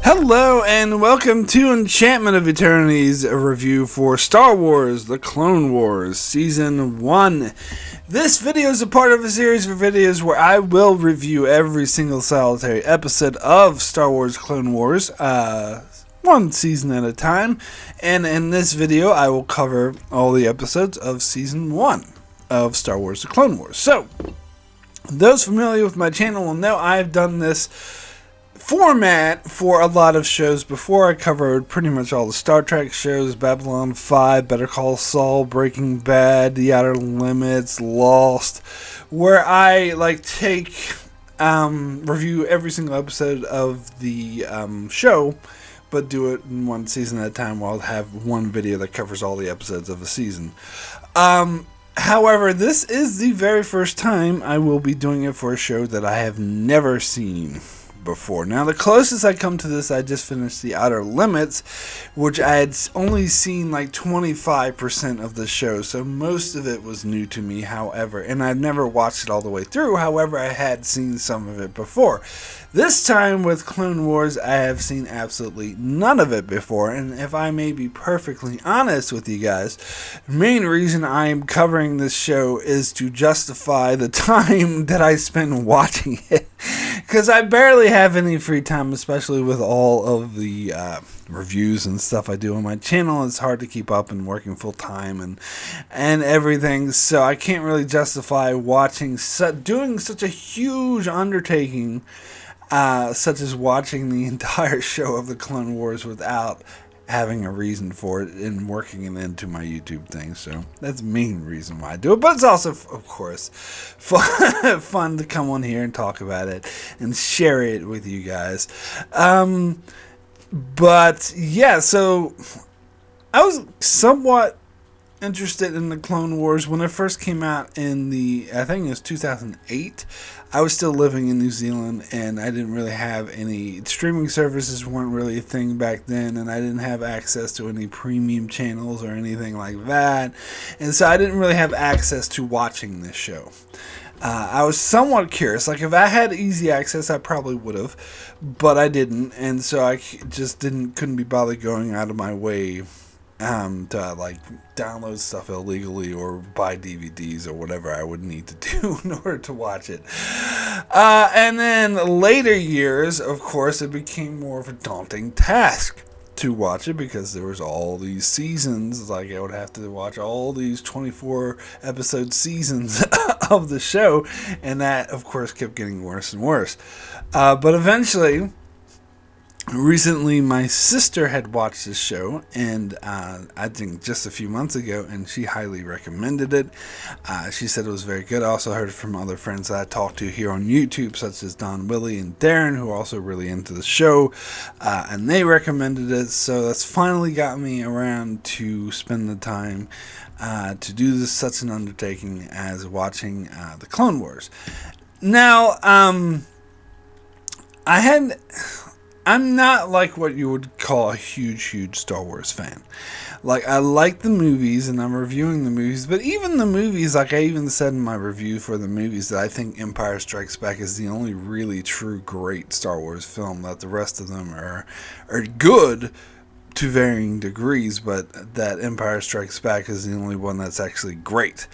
Hello and welcome to Enchantment of Eternity's review for Star Wars: The Clone Wars Season 1. This video is a part of a series of videos where I will review every single solitary episode of Star Wars Clone Wars, one season at a time. And in this video I will cover all the episodes of Season 1 of Star Wars: The Clone Wars. So, those familiar with my channel will know I've done this format for a lot of shows before. I covered pretty much all the Star Trek shows: Babylon 5, Better Call Saul, Breaking Bad, The Outer Limits, Lost, where I review every single episode of the show, but do it in one season at a time, while I'll have one video that covers all the episodes of a season. However, this is the very first time I will be doing it for a show that I have never seen before. Now, the closest I come to this, I just finished The Outer Limits, which I had only seen like 25% of the show, so most of it was new to me, however, and I've never watched it all the way through. However, I had seen some of it before. This time with Clone Wars, I have seen absolutely none of it before, and if I may be perfectly honest with you guys, the main reason I am covering this show is to justify the time that I spend watching it, because I barely have any free time, especially with all of the reviews and stuff I do on my channel. It's hard to keep up and working full time and everything, so I can't really justify doing such a huge undertaking, such as watching the entire show of the Clone Wars without having a reason for it and working it into my YouTube thing. So that's the main reason why I do it, but it's also, of course, fun to come on here and talk about it and share it with you guys. But yeah, so I was somewhat interested in the Clone Wars when it first came out in I think it was 2008. I was still living in New Zealand, and I didn't really have any streaming services, weren't really a thing back then, and I didn't have access to any premium channels or anything like that, and so I didn't really have access to watching this show. I was somewhat curious. Like, if I had easy access, I probably would have, but I didn't, and so I just couldn't be bothered going out of my way to download stuff illegally or buy DVDs or whatever I would need to do in order to watch it. And then later years, of course, it became more of a daunting task to watch it, because there was all these seasons. Like, I would have to watch all these 24 episode seasons of the show, and that, of course, kept getting worse and worse. But eventually, recently, my sister had watched this show, and I think just a few months ago, and she highly recommended it. She said it was very good. I also heard it from other friends that I talked to here on YouTube, such as Don, Willie, and Darren, who are also really into the show, and they recommended it. So that's finally got me around to spend the time to do such an undertaking as watching the Clone Wars. Now, I'm not like what you would call a huge Star Wars fan. Like, I like the movies, and I'm reviewing the movies, but even the movies, like I even said in my review for the movies, that I think Empire Strikes Back is the only really true great Star Wars film, that the rest of them are good to varying degrees, but that Empire Strikes Back is the only one that's actually great.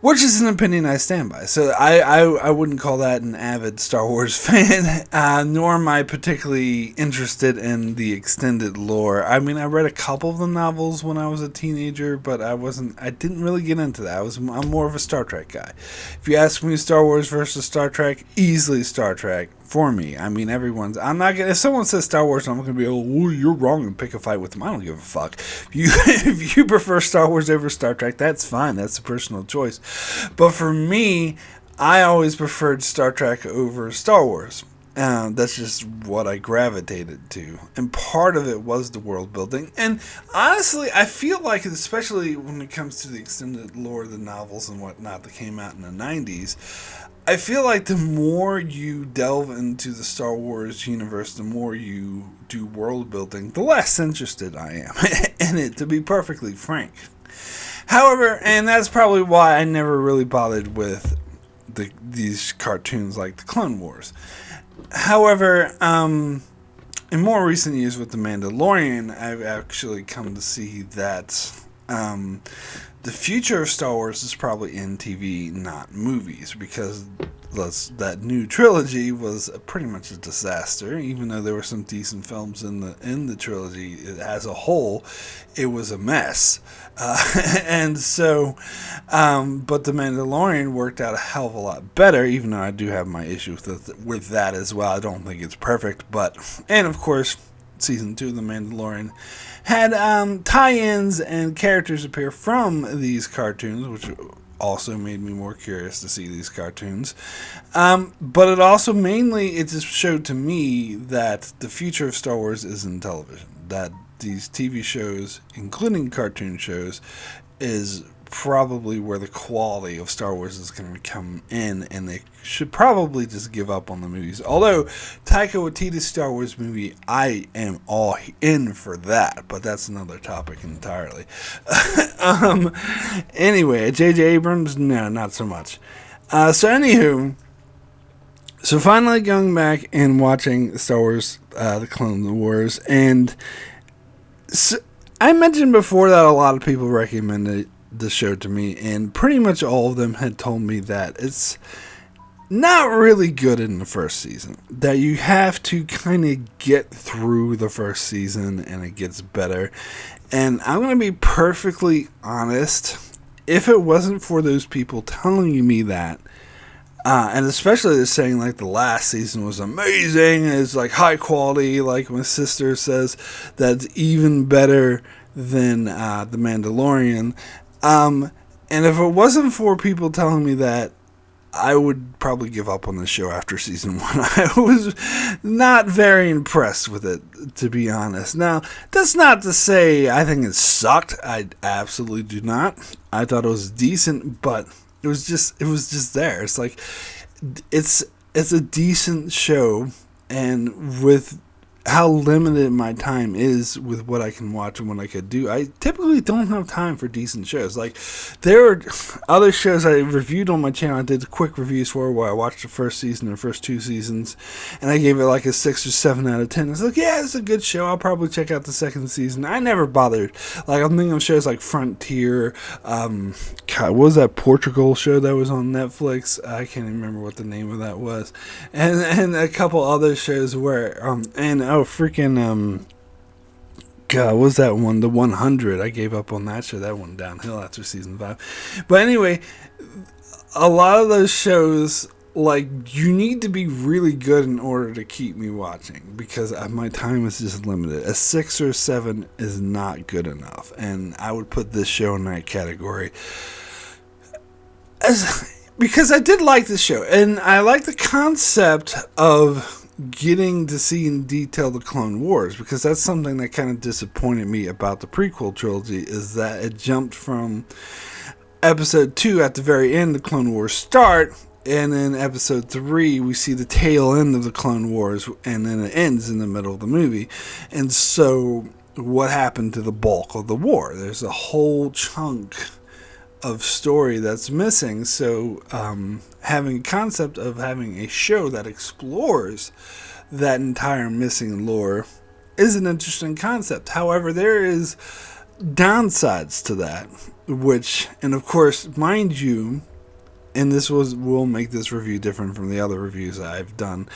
Which is an opinion I stand by. So I wouldn't call that an avid Star Wars fan, nor am I particularly interested in the extended lore. I mean, I read a couple of the novels when I was a teenager, but I didn't really get into that. I'm more of a Star Trek guy. If you ask me Star Wars versus Star Trek, easily Star Trek. For me, I mean, if someone says Star Wars, I'm going to be, oh, you're wrong, and pick a fight with them. I don't give a fuck. If you prefer Star Wars over Star Trek, that's fine. That's a personal choice. But for me, I always preferred Star Trek over Star Wars. That's just what I gravitated to. And part of it was the world building. And honestly, I feel like, especially when it comes to the extended lore, the novels and whatnot that came out in the 90s, I feel like the more you delve into the Star Wars universe, the more you do world building, the less interested I am in it, to be perfectly frank. However, and that's probably why I never really bothered with these cartoons like the Clone Wars. However, in more recent years with The Mandalorian, I've actually come to see that the future of Star Wars is probably in TV, not movies, because that new trilogy was pretty much a disaster. Even though there were some decent films in the trilogy, as a whole, it was a mess. And so, but The Mandalorian worked out a hell of a lot better. Even though I do have my issues with that as well. I don't think it's perfect, and of course, season 2 of The Mandalorian had tie-ins and characters appear from these cartoons, which also made me more curious to see these cartoons. But it just showed to me that the future of Star Wars is in television. That these TV shows, including cartoon shows, is probably where the quality of Star Wars is going to come in, and they should probably just give up on the movies. Although Taika Waititi's Star Wars movie, I am all in for that, but that's another topic entirely. Anyway, J.J. Abrams, no, not so much. So finally going back and watching Star Wars, The Clone Wars, and so I mentioned before that a lot of people recommended the show to me, and pretty much all of them had told me that it's not really good in the first season, that you have to kind of get through the first season and it gets better. And I'm going to be perfectly honest, if it wasn't for those people telling me that, and especially they're saying like the last season was amazing, it's like high quality, like my sister says that's even better than The Mandalorian. And if it wasn't for people telling me that, I would probably give up on the show after season 1. I was not very impressed with it, to be honest. Now, that's not to say I think it sucked. I absolutely do not. I thought it was decent, but it was just there. It's like it's a decent show, and with how limited my time is with what I can watch and what I could do, I typically don't have time for decent shows. Like, there are other shows I reviewed on my channel. I did quick reviews for where I watched the first season or first 2 seasons, and I gave it like a 6 or 7 out of 10. It's like, yeah, it's a good show. I'll probably check out the second season. I never bothered. Like, I'm thinking of shows like Frontier. What was that Portugal show that was on Netflix? I can't even remember what the name of that was. And a couple other shows where God, what was that one? The 100. I gave up on that show. That went downhill after season 5. But anyway, a lot of those shows, like, you need to be really good in order to keep me watching, because my time is just limited. A 6 or 7 is not good enough, and I would put this show in that category. Because I did like this show, and I like the concept of getting to see in detail the Clone Wars, because that's something that kind of disappointed me about the prequel trilogy, is that it jumped from episode 2 at the very end, the Clone Wars start, and then episode 3 we see the tail end of the Clone Wars, and then it ends in the middle of the movie. And so what happened to the bulk of the war? There's a whole chunk of story that's missing. So having a concept of having a show that explores that entire missing lore is an interesting concept. However, there is downsides to that, which, and of course, mind you, and will make this review different from the other reviews I've done,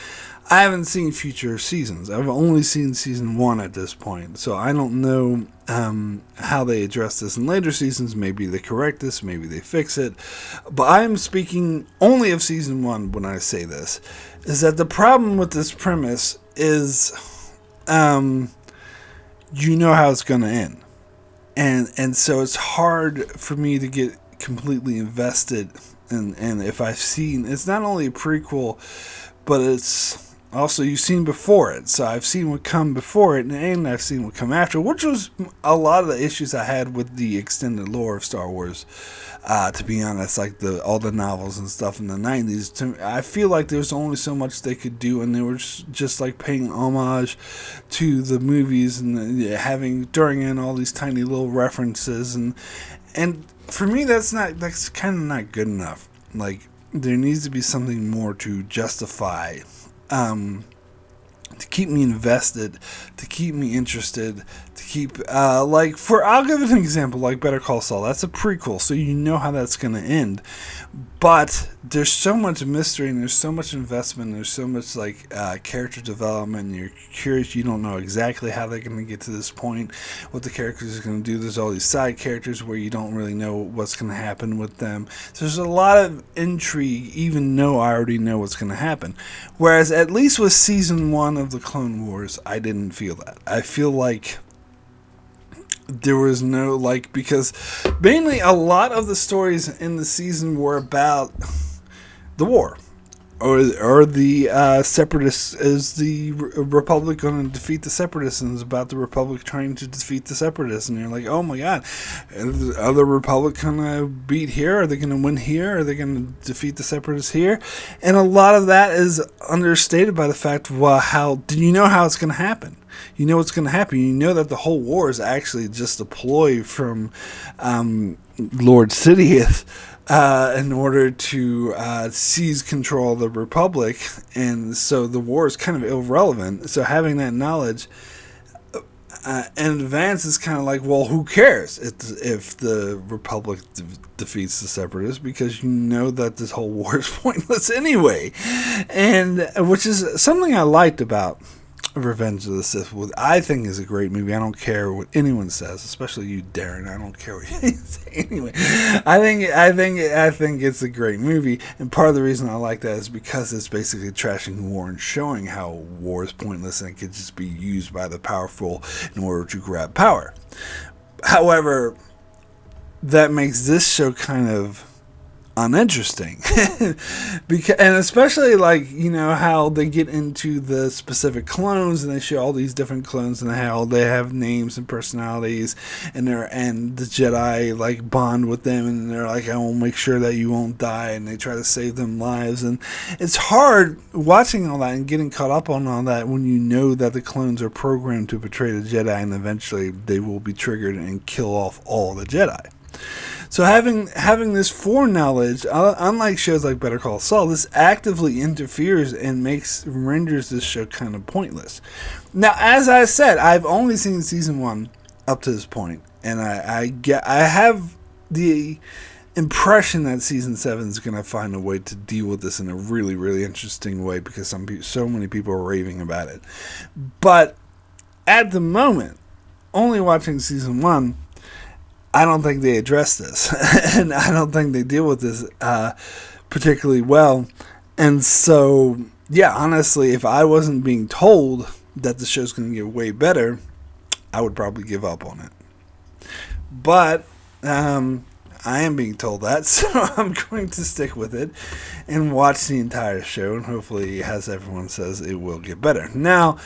I haven't seen future seasons. I've only seen season 1 at this point, so I don't know how they address this in later seasons. Maybe they correct this, maybe they fix it, but I'm speaking only of season 1 when I say this, is that the problem with this premise is you know how it's going to end, and so it's hard for me to get completely invested. And if I've seen, it's not only a prequel, but it's also, you've seen before it. So I've seen what come before it, and I've seen what come after, which was a lot of the issues I had with the extended lore of Star Wars. To be honest, like all the novels and stuff in the 90s, I feel like there's only so much they could do, and they were just like paying homage to the movies and having during in all these tiny little references, and for me, that's kind of not good enough. Like, there needs to be something more to justify to keep me invested, to keep me interested, to keep, I'll give an example, like Better Call Saul. That's a prequel, so you know how that's going to end. But there's so much mystery, and there's so much investment, there's so much, character development, and you're curious, you don't know exactly how they're going to get to this point, what the characters are going to do. There's all these side characters where you don't really know what's going to happen with them. So there's a lot of intrigue, even though I already know what's going to happen. Whereas, at least with Season 1 of the Clone Wars, I didn't feel that. I feel like there was no, because mainly a lot of the stories in the season were about the war. Or the Separatists. Is the Republic going to defeat the Separatists? And it's about the Republic trying to defeat the Separatists. And you're like, oh my god, are the Republic going to beat here? Are they going to win here? Are they going to defeat the Separatists here? And a lot of that is understated by the fact, do you know how it's going to happen? You know what's going to happen. You know that the whole war is actually just a ploy from Lord Sidious in order to seize control of the Republic. And so the war is kind of irrelevant. So having that knowledge in advance is kind of like, well, who cares if the Republic defeats the Separatists, because you know that this whole war is pointless anyway. And which is something I liked about Revenge of the Sith. I think is a great movie. I don't care what anyone says, especially you, Darren. I don't care what you say. Anyway, I think it's a great movie, and part of the reason I like that is because it's basically trashing war and showing how war is pointless and it could just be used by the powerful in order to grab power. However, that makes this show kind of uninteresting. And especially how they get into the specific clones and they show all these different clones and how they have names and personalities, and the Jedi bond with them, and they're like, I will make sure that you won't die, and they try to save them lives. And it's hard watching all that and getting caught up on all that when you know that the clones are programmed to betray the Jedi, and eventually they will be triggered and kill off all the Jedi. So having this foreknowledge, unlike shows like Better Call Saul, this actively interferes and renders this show kind of pointless. Now, as I said, I've only seen season 1 up to this point, and I have the impression that season 7 is going to find a way to deal with this in a really, really interesting way, because so many people are raving about it. But at the moment, only watching season 1, I don't think they address this, and I don't think they deal with this particularly well. And so, yeah, honestly, if I wasn't being told that the show's going to get way better, I would probably give up on it. But I am being told that, so I'm going to stick with it and watch the entire show, and hopefully, as everyone says, it will get better. Now,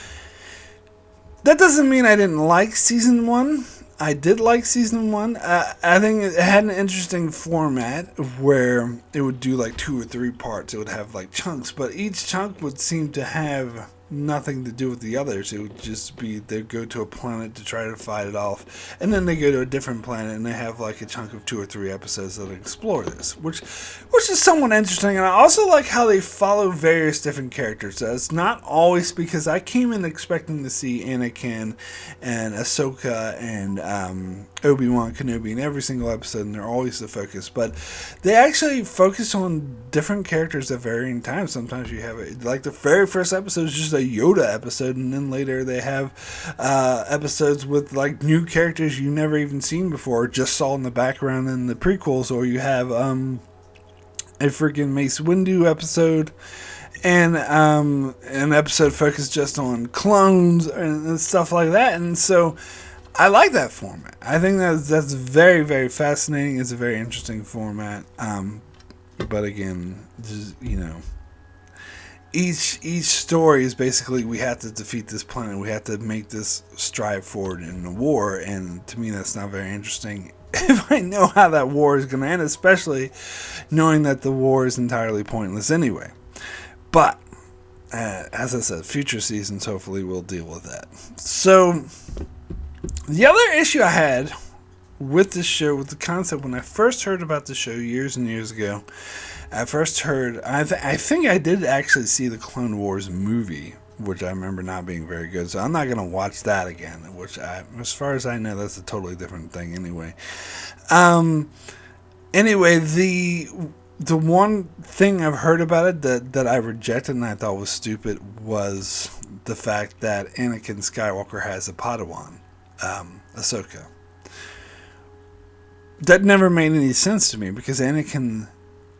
that doesn't mean I didn't like season 1. I did like season 1. I think it had an interesting format where it would do 2 or 3 parts. It would have chunks, but each chunk would seem to have nothing to do with the others. It would just be they'd go to a planet to try to fight it off, and then they go to a different planet and they have a chunk of 2 or 3 episodes that explore this, which is somewhat interesting. And I also like how they follow various different characters. It's not always, because I came in expecting to see Anakin and Ahsoka and Obi-Wan Kenobi in every single episode, and they're always the focus, but they actually focus on different characters at varying times. Sometimes you have the very first episode is just a Yoda episode, and then later they have episodes with new characters you never even seen before, or just saw in the background in the prequels, or you have a freaking Mace Windu episode, and an episode focused just on clones and stuff like that. And so I like that format. I think that's very, very fascinating. It's a very interesting format. But again, just, each story is basically, we have to defeat this planet. We have to make this strive forward in the war. And to me, that's not very interesting if I know how that war is going to end, especially knowing that the war is entirely pointless anyway. But as I said, future seasons hopefully will deal with that. So the other issue I had with this show, with the concept, when I first heard about the show years and years ago, I first heard, I think I did actually see the Clone Wars movie which I remember not being very good. So I'm not going to watch that again, as far as I know, that's a totally different thing anyway. Anyway, the one thing I've heard about it that I rejected and I thought was stupid was the fact that Anakin Skywalker has a Padawan, Ahsoka. That never made any sense to me because Anakin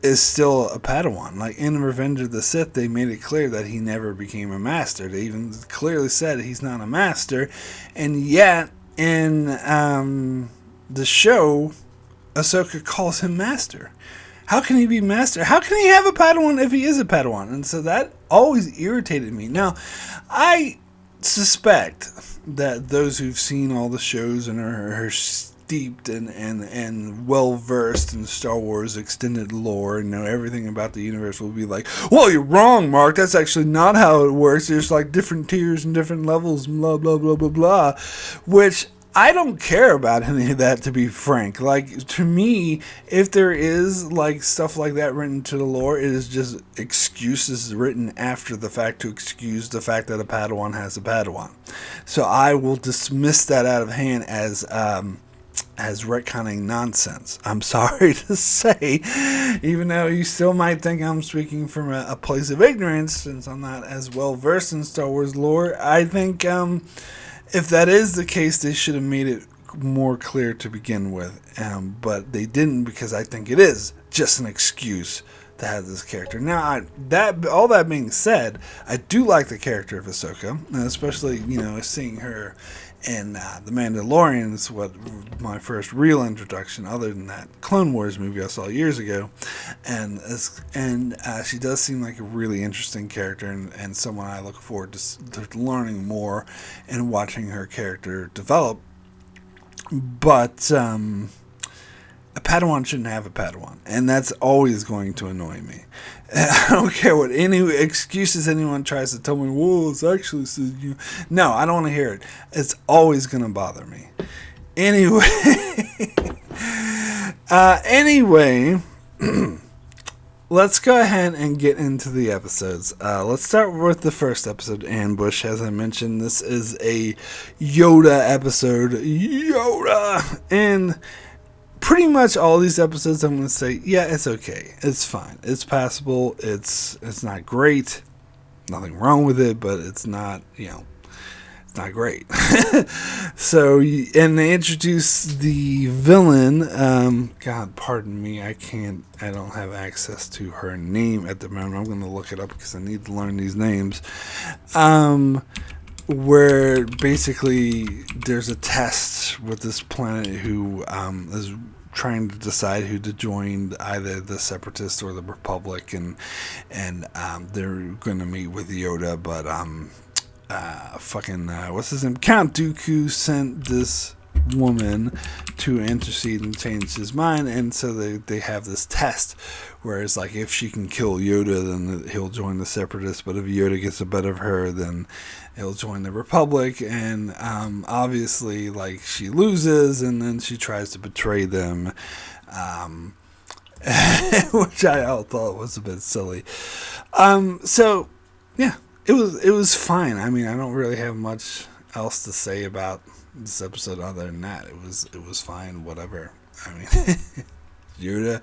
is still a Padawan. Like in Revenge of the Sith, they made it clear that he never became a master. They even clearly said he's not a master, and yet in the show, Ahsoka calls him master. How can he be master? How can he have a Padawan if he is a Padawan? And so that always irritated me. Now, I suspect that those who've seen all the shows and are steeped and well-versed in Star Wars extended lore and know everything about the universe will be like, well, you're wrong, Mark. That's actually not how it works. There's like different tiers and different levels, blah, blah, blah, blah, blah. Which I don't care about any of that, to be frank. Like, to me, if there is like stuff like that written to the lore, it is just excuses written after the fact to excuse the fact that a Padawan has a Padawan. So I will dismiss that out of hand as retconning nonsense. I'm sorry to say, even though you still might think I'm speaking from a place of ignorance, since I'm not as well versed in Star Wars lore. I think if that is the case, they should have made it more clear to begin with, but they didn't, because I think it is just an excuse to have this character. Now, all that being said, I do like the character of Ahsoka, especially seeing her in The Mandalorian is what my first real introduction, other than that Clone Wars movie I saw years ago, and she does seem like a really interesting character and someone I look forward to learning more and watching her character develop. But a Padawan shouldn't have a Padawan, and that's always going to annoy me. I don't care what any excuses anyone tries to tell me. Whoa, it's actually no, I don't want to hear it. It's always going to bother me. Anyway, let's go ahead and get into the episodes. Let's start with the first episode, Ambush. As I mentioned, this is a Yoda episode. Yoda! And pretty much all these episodes, I'm going to say, yeah, it's okay. It's fine. It's passable. It's not great. Nothing wrong with it, but it's not, it's not great. So, and they introduce the villain. God, pardon me. I don't have access to her name at the moment. I'm going to look it up because I need to learn these names. Where basically there's a test with this planet who is trying to decide who to join, either the Separatists or the Republic, and they're going to meet with Yoda, but what's his name? Count Dooku sent this woman to intercede and change his mind, and so they have this test where it's like, if she can kill Yoda, then he'll join the Separatists, but if Yoda gets the better of her, then he'll join the Republic. And obviously, like, she loses, and then she tries to betray them, which I thought was a bit silly. So yeah, it was fine. I mean, I don't really have much else to say about this episode other than that. It was fine, whatever. I mean, Yoda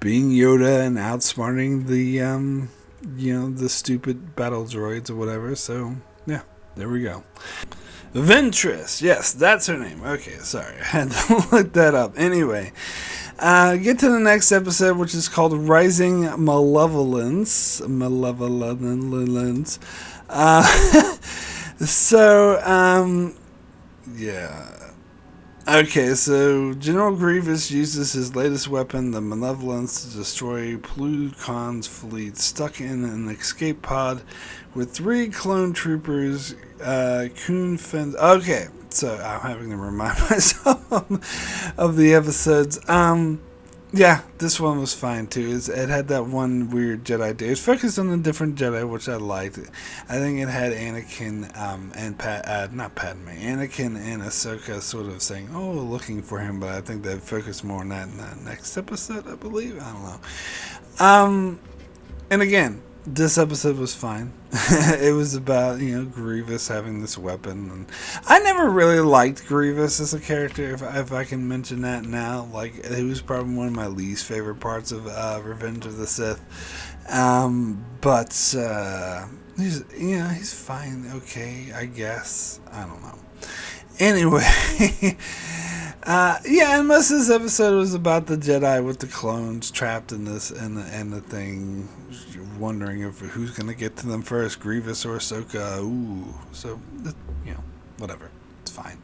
being Yoda and outsmarting the stupid battle droids or whatever. So yeah, there we go. Ventress, yes, that's her name. Okay, sorry, I had to look that up. Anyway, get to the next episode, which is called Rising Malevolence. Yeah. Okay, so General Grievous uses his latest weapon, the Malevolence, to destroy Plo Koon's fleet, stuck in an escape pod with 3 clone troopers. Koon fends. Okay, so I'm having to remind myself of the episodes. Yeah, this one was fine too. It had that one weird Jedi day. It was focused on a different Jedi, which I liked. I think it had Anakin Anakin and Ahsoka sort of saying, "Oh, looking for him," but I think they focused more on that in the next episode, I believe. I don't know. And again, this episode was fine. It was about, Grievous having this weapon, and I never really liked Grievous as a character. If I can mention that now, like, he was probably one of my least favorite parts of Revenge of the Sith. But he's fine. Okay, I guess. I don't know. Anyway, and most of this episode was about the Jedi with the clones trapped in this and the thing, wondering if who's gonna get to them first, Grievous or Ahsoka. Ooh, so whatever, it's fine.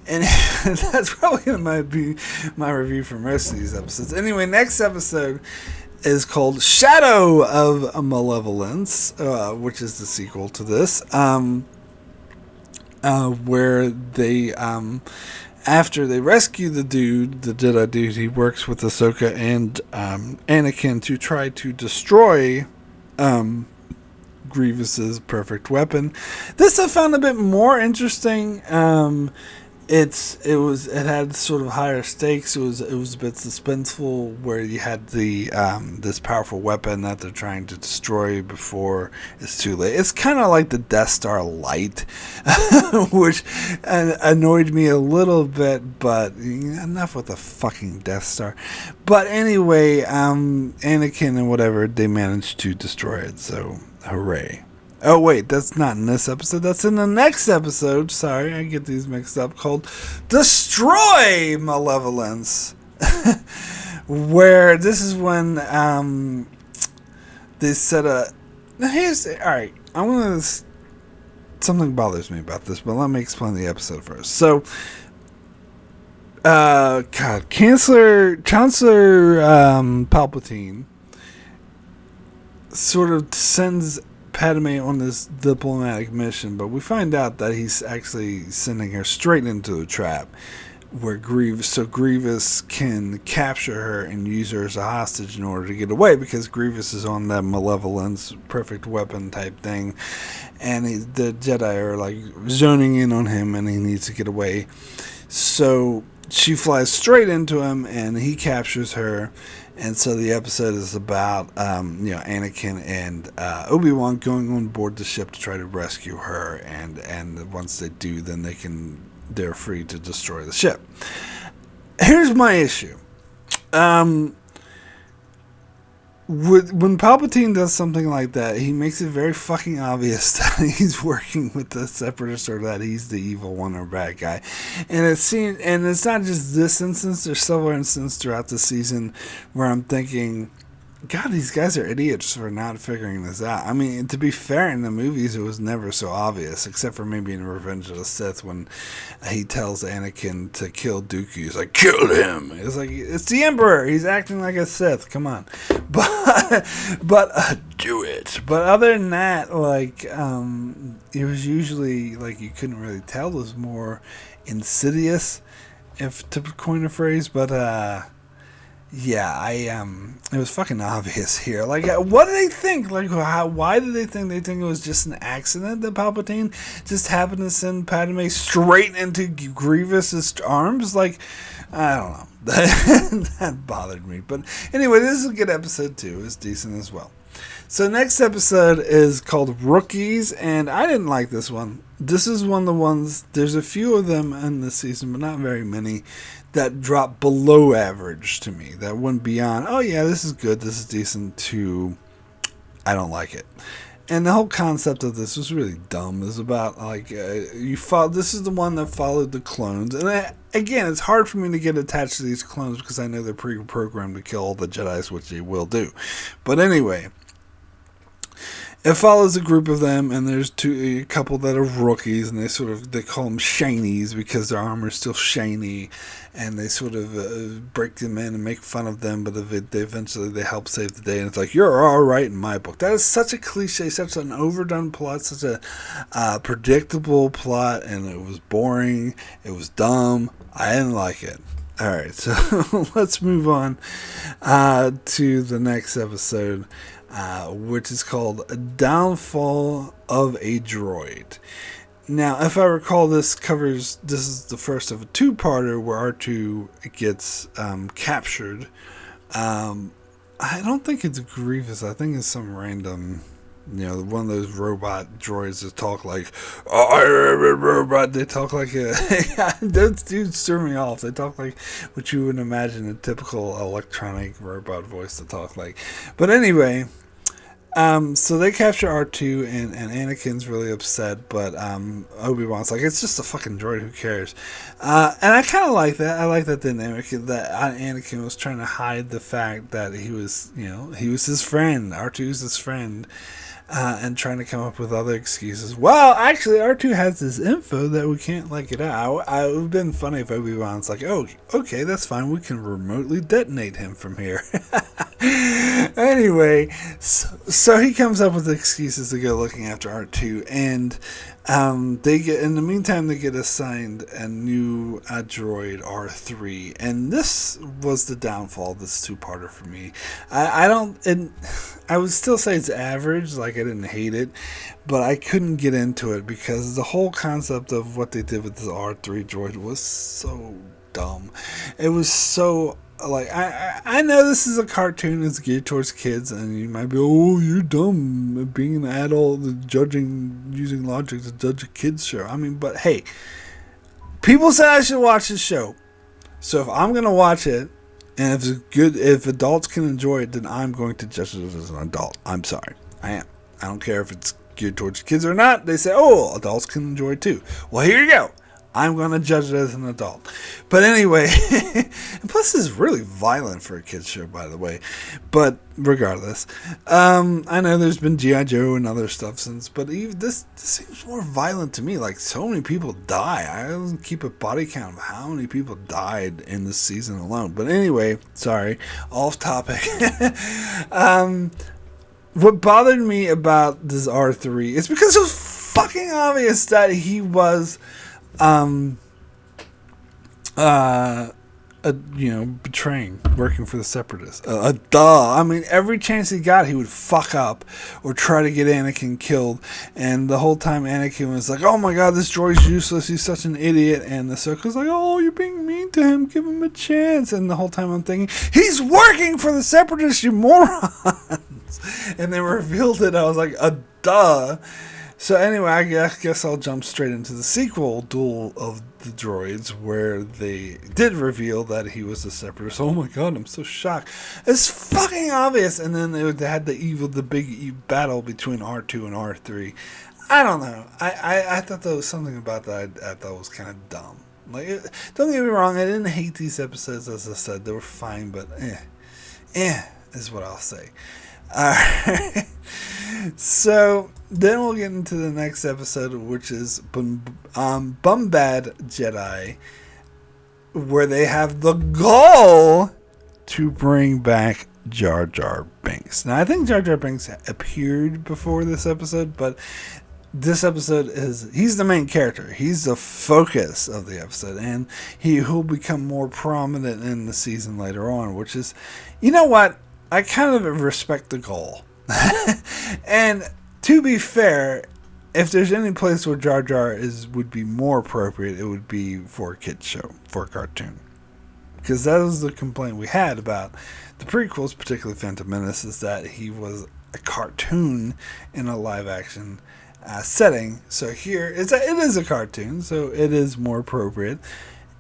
And that's probably gonna be my review for most of these episodes. Anyway, next episode is called Shadow of Malevolence, which is the sequel to this. Where they, after they rescue the Jedi dude, he works with Ahsoka and Anakin to try to destroy Grievous's perfect weapon. This I found a bit more interesting. It had sort of higher stakes. It was a bit suspenseful, where you had the this powerful weapon that they're trying to destroy before it's too late. It's kind of like the Death Star Light, which annoyed me a little bit, but enough with the fucking Death Star. But anyway, Anakin and whatever, they managed to destroy it, so hooray. Oh, wait, that's not in this episode. That's in the next episode. Sorry, I get these mixed up. Called Destroy Malevolence. Where this is when they set a... Now, alright, I want to... Something bothers me about this, but let me explain the episode first. So, Chancellor Palpatine sort of sends Padme on this diplomatic mission, but we find out that he's actually sending her straight into a trap where Grievous can capture her and use her as a hostage in order to get away, because Grievous is on that Malevolence perfect weapon type thing, and the Jedi are like zoning in on him and he needs to get away. So she flies straight into him and he captures her. And so the episode is about, Anakin and Obi-Wan going on board the ship to try to rescue her. And once they do, then they're free to destroy the ship. Here's my issue. When Palpatine does something like that, he makes it very fucking obvious that he's working with the Separatists, or that he's the evil one or bad guy. And it's not just this instance. There's several instances throughout the season where I'm thinking, God, these guys are idiots for not figuring this out. I mean, to be fair, in the movies, it was never so obvious, except for maybe in Revenge of the Sith when he tells Anakin to kill Dooku. He's like, kill him! It's like, it's the Emperor! He's acting like a Sith, come on. But do it. But other than that, like, it was usually, like, you couldn't really tell. It was more insidious, if to coin a phrase, but, it was fucking obvious here. Like, what do they think? Like, why did they think it was just an accident that Palpatine just happened to send Padme straight into Grievous's arms? Like, I don't know. That bothered me. But anyway, this is a good episode too. It's decent as well. So next episode is called Rookies, and I didn't like this one. This is one of the ones, there's a few of them in this season, but not very many, that drop below average to me. That went beyond, oh yeah, this is good, this is decent, to I don't like it. And the whole concept of this was really dumb. It's about, like, this is the one that followed the clones. And again, it's hard for me to get attached to these clones because I know they're pre-programmed to kill all the Jedis, which they will do. But anyway, it follows a group of them, and there's a couple that are rookies, and they call them shinies because their armor is still shiny, and they sort of break them in and make fun of them, but eventually they help save the day, and it's like, you're all right in my book. That is such a cliche, such an overdone plot, such a predictable plot, and it was boring, it was dumb, I didn't like it. Alright, so let's move on to the next episode, which is called Downfall of a Droid. Now, if I recall, this is the first of a two-parter where R2 gets captured. I don't think it's Grievous. I think it's some random One of those robot droids that talk like, I am a robot. They talk like those dudes threw me off. They talk like what you would imagine a typical electronic robot voice to talk like. But anyway, so they capture R2 and Anakin's really upset, but Obi-Wan's like, it's just a fucking droid, who cares? And I kind of like that. I like that dynamic, that Anakin was trying to hide the fact that he was his friend. R2 is his friend. And trying to come up with other excuses. Well, actually, R2 has this info that we can't get out. It would have been funny if Obi-Wan's like, oh, okay, that's fine. We can remotely detonate him from here. Anyway, so he comes up with excuses to go looking after R2, and in the meantime, they get assigned a new droid, R3, and this was the downfall of this two-parter for me. I would still say it's average, I didn't hate it, but I couldn't get into it because the whole concept of what they did with the R3 droid was so dumb. It was so, I know this is a cartoon, it's geared towards kids, and you might be, oh, you're dumb, being an adult, using logic to judge a kid's show. But hey, people said I should watch this show, so if I'm going to watch it, and if it's good, if adults can enjoy it, then I'm going to judge it as an adult. I'm sorry. I am. I don't care if it's geared towards kids or not. They say, oh, adults can enjoy it too. Well, here you go. I'm going to judge it as an adult. But anyway, and plus it's really violent for a kid's show, by the way. But regardless, I know there's been G.I. Joe and other stuff since, but even this seems more violent to me. So many people die. I don't keep a body count of how many people died in this season alone. But anyway, sorry, off topic. What bothered me about this R3 is because it was fucking obvious that he was betraying, working for the Separatists. Every chance he got, he would fuck up or try to get Anakin killed. And the whole time Anakin was like, oh my god, this droid's useless, he's such an idiot. And the Ahsoka's like, oh, you're being mean to him, give him a chance. And the whole time I'm thinking, he's working for the Separatists, you morons. And they revealed it, I was like, duh. So anyway, I guess I'll jump straight into the sequel, Duel of the Droids, where they did reveal that he was a Separatist. Oh my god, I'm so shocked. It's fucking obvious. And then they had the big battle between R2 and R3. I don't know. I thought there was something about that I thought was kind of dumb. Don't get me wrong, I didn't hate these episodes, as I said. They were fine, but is what I'll say. Alright. So then we'll get into the next episode, which is Bombad Jedi, where they have the goal to bring back Jar Jar Binks. Now, I think Jar Jar Binks appeared before this episode, but this episode he's the main character. He's the focus of the episode, and he'll become more prominent in the season later on, which is, you know what? I kind of respect the goal. And to be fair, if there's any place where Jar Jar would be more appropriate, it would be for a kid's show, for a cartoon. Because that was the complaint we had about the prequels, particularly Phantom Menace, is that he was a cartoon in a live-action setting. So here, it is a cartoon, so it is more appropriate.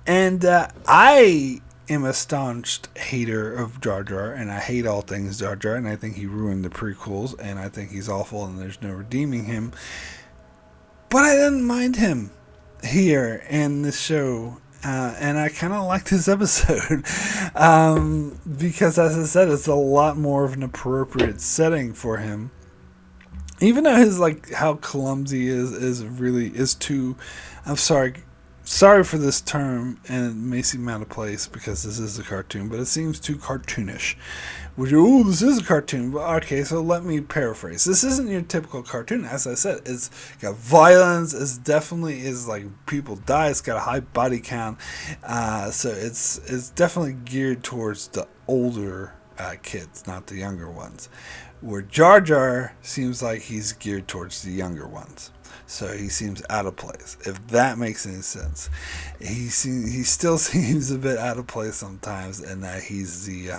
And I am a staunch hater of Jar Jar, and I hate all things Jar Jar, and I think he ruined the prequels, and I think he's awful, and there's no redeeming him. But I didn't mind him here in this show, and I kind of liked this episode because, as I said, it's a lot more of an appropriate setting for him. Even though his how clumsy is too. I'm sorry for this term, and it may seem out of place because this is a cartoon, but it seems too cartoonish. This is a cartoon. But okay, so let me paraphrase. This isn't your typical cartoon. As I said, it's got violence. It's definitely is people die. It's got a high body count. So it's definitely geared towards the older kids, not the younger ones. Where Jar Jar seems like he's geared towards the younger ones. So he seems out of place, if that makes any sense. He still seems a bit out of place sometimes, in that he's the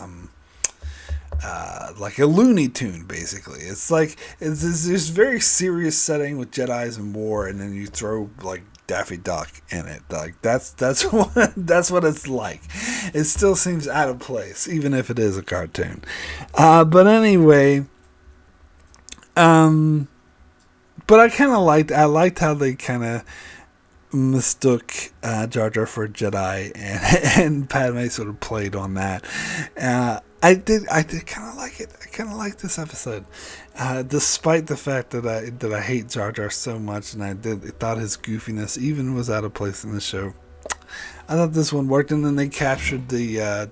like a Looney Tune, basically. It's like it's this very serious setting with Jedis and war, and then you throw like Daffy Duck in it. Like that's what it's like. It still seems out of place, even if it is a cartoon. But anyway, but I liked how they kind of mistook Jar Jar for a Jedi, and Padme sort of played on that. I did kind of like it. I kind of like this episode, despite the fact that I hate Jar Jar so much, and I thought his goofiness even was out of place in the show. I thought this one worked, and then they captured the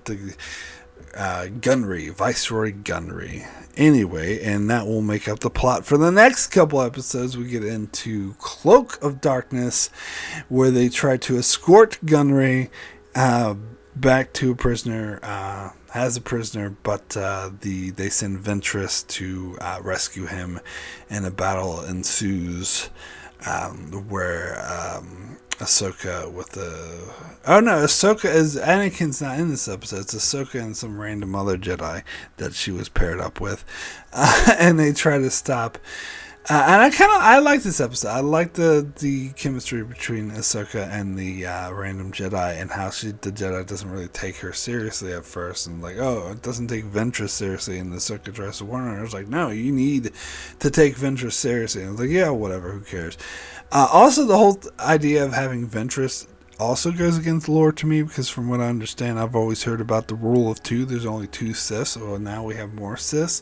Gunnery, Viceroy Gunnery. Anyway, and that will make up the plot for the next couple episodes. We get into Cloak of Darkness, where they try to escort Gunnery back to a prisoner, has a prisoner, but they send Ventress to rescue him, and a battle ensues where Ahsoka Anakin's not in this episode. It's Ahsoka and some random other Jedi that she was paired up with, and they try to stop. And I like this episode. I like the chemistry between Ahsoka and the random Jedi, and how the Jedi doesn't really take her seriously at first, and like, oh, it doesn't take Ventress seriously, and Ahsoka tries to warn her. I was like, no, you need to take Ventress seriously. And I was like, yeah, whatever, who cares? Also, the whole idea of having Ventress also goes against lore to me, because from what I understand, I've always heard about the rule of 2. There's only 2 Siths. Well, now we have more Siths.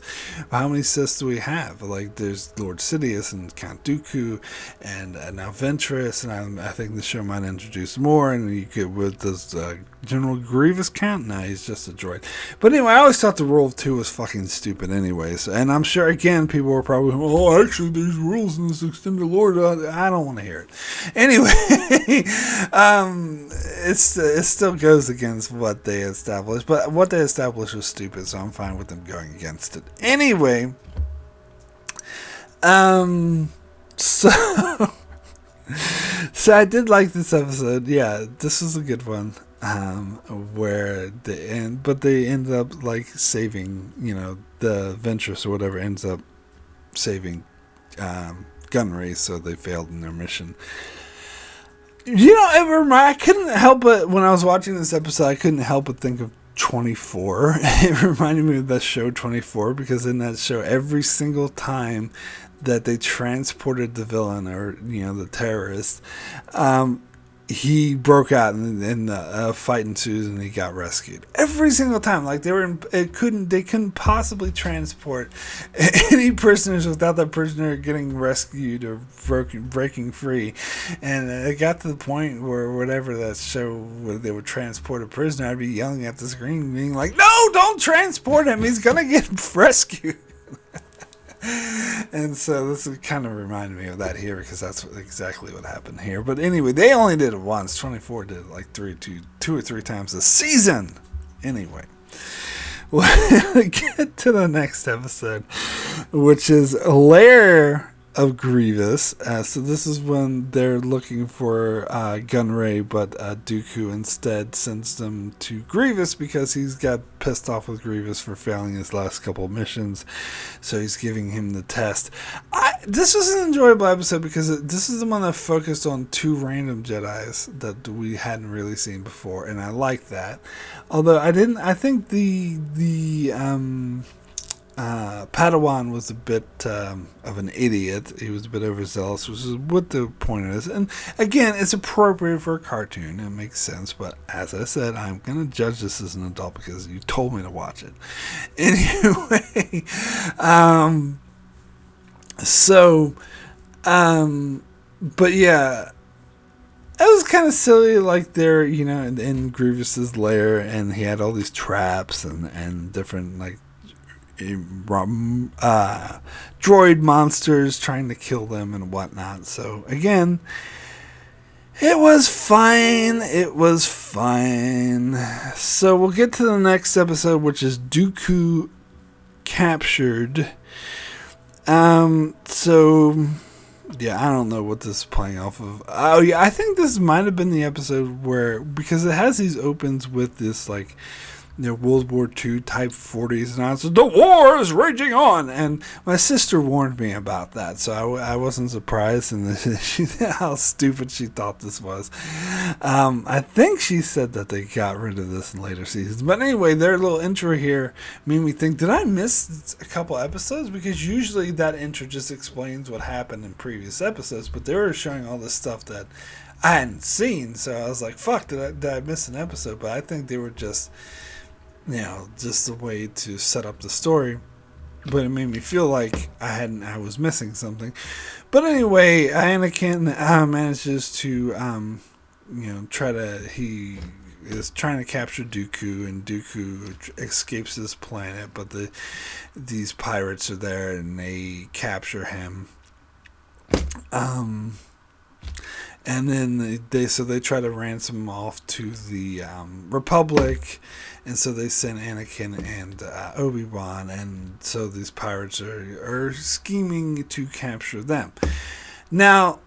How many Siths do we have? Like, there's Lord Sidious and Count Dooku, and now Ventress, and I think the show might introduce more, and you could, with this General Grievous count? No, he's just a droid. But anyway, I always thought the rule of 2 was fucking stupid anyways, and I'm sure, again, people were probably, oh, actually, there's rules in this extended lore. I don't want to hear it. Anyway, it still goes against what they established, but what they established was stupid, so I'm fine with them going against it. Anyway, so I did like this episode. Yeah, this was a good one. Where they end up like saving, the Ventress or whatever ends up saving Gunnery, so they failed in their mission. I couldn't help but, when I was watching this episode, I couldn't help but think of 24. It reminded me of the show 24, because in that show, every single time that they transported the villain, or the terrorist, he broke out and the fight ensues, and he got rescued every single time. Like, they couldn't possibly transport any prisoners without that prisoner getting rescued or breaking free. And it got to the point where, whatever that show where they would transport a prisoner, I'd be yelling at the screen, being like, "No, don't transport him! He's gonna get rescued." And so this kind of reminded me of that here, because that's exactly what happened here. But anyway, they only did it once. 24 did it like two or three times a season. Anyway, we'll get to the next episode, which is Lair of Grievous. So this is when they're looking for Gunray, but Dooku instead sends them to Grievous, because he's got pissed off with Grievous for failing his last couple of missions. So he's giving him the test. This was an enjoyable episode, because this is the one that focused on 2 random Jedis that we hadn't really seen before, and I like that. Although I think the Padawan was a bit of an idiot. He was a bit overzealous, which is what the point is. And again, it's appropriate for a cartoon. It makes sense. But as I said, I'm going to judge this as an adult because you told me to watch it. Anyway, but yeah, it was kind of silly, like they're, in Grievous's lair, and he had all these traps and different, like, droid monsters trying to kill them and whatnot. So again, it was fine. So we'll get to the next episode, which is Dooku Captured. So yeah, I don't know what this is playing off of. Oh yeah, I think this might have been the episode where, because it has these opens with this, like, World War II type 40s announcers. The war is raging on, and my sister warned me about that, so I wasn't surprised. And how stupid she thought this was. I think she said that they got rid of this in later seasons. But anyway, their little intro here made me think: did I miss a couple episodes? Because usually that intro just explains what happened in previous episodes, but they were showing all this stuff that I hadn't seen, so I was like, fuck, did I miss an episode? But I think they were just just a way to set up the story. But it made me feel like I was missing something. But anyway, Anakin manages to he is trying to capture Dooku, and Dooku escapes this planet, but these pirates are there and they capture him. And then they try to ransom him off to the Republic, and so they send Anakin and Obi-Wan, and so these pirates are scheming to capture them. Now,